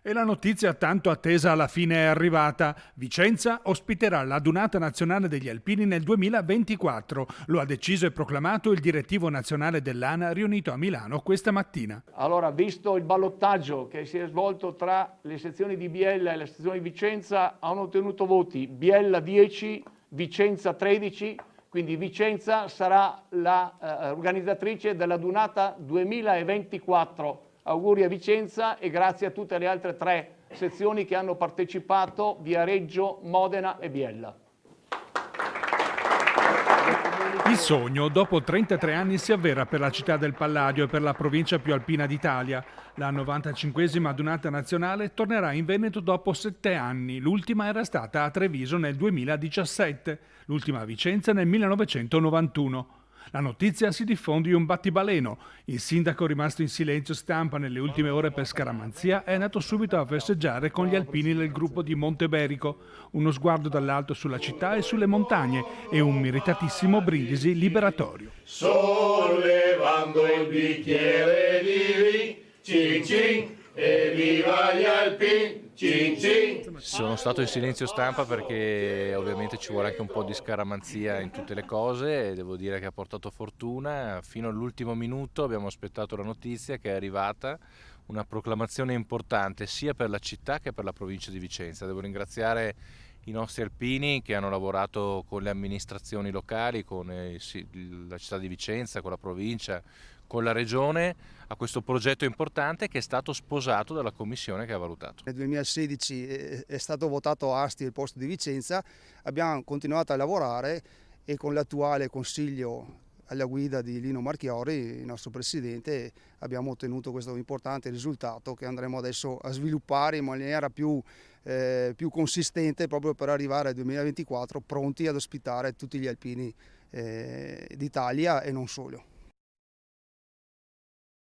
E la notizia tanto attesa alla fine è arrivata. Vicenza ospiterà la Dunata Nazionale degli Alpini nel 2024. Lo ha deciso e proclamato il direttivo nazionale dell'ANA riunito a Milano questa mattina. Allora, visto il ballottaggio che si è svolto tra le sezioni di Biella e la sezione di Vicenza, hanno ottenuto voti Biella 10, Vicenza 13, quindi Vicenza sarà la organizzatrice della Dunata 2024. Auguri a Vicenza e grazie a tutte le altre 3 sezioni che hanno partecipato: Viareggio, Modena e Biella. Il sogno, dopo 33 anni, si avvera per la città del Palladio e per la provincia più alpina d'Italia. La 95esima Dunata Nazionale tornerà in Veneto dopo 7 anni. L'ultima era stata a Treviso nel 2017, l'ultima a Vicenza nel 1991. La notizia si diffonde in un battibaleno. Il sindaco, rimasto in silenzio stampa nelle ultime ore per scaramanzia, è andato subito a festeggiare con gli alpini del gruppo di Monteberico. Uno sguardo dall'alto sulla città e sulle montagne e un meritatissimo brindisi liberatorio. Sollevando il bicchiere di vin, cin cin, e viva gli alpini! Cin cin. Sono stato in silenzio stampa perché ovviamente ci vuole anche un po' di scaramanzia in tutte le cose e devo dire che ha portato fortuna. Fino all'ultimo minuto abbiamo aspettato la notizia che è arrivata, una proclamazione importante sia per la città che per la provincia di Vicenza. Devo ringraziare i nostri alpini che hanno lavorato con le amministrazioni locali, con la città di Vicenza, con la provincia, con la regione a questo progetto importante che è stato sposato dalla commissione che ha valutato. Nel 2016 è stato votato Asti il posto di Vicenza, abbiamo continuato a lavorare e con l'attuale consiglio alla guida di Lino Marchiori, il nostro presidente, abbiamo ottenuto questo importante risultato che andremo adesso a sviluppare in maniera più consistente proprio per arrivare al 2024 pronti ad ospitare tutti gli alpini d'Italia e non solo.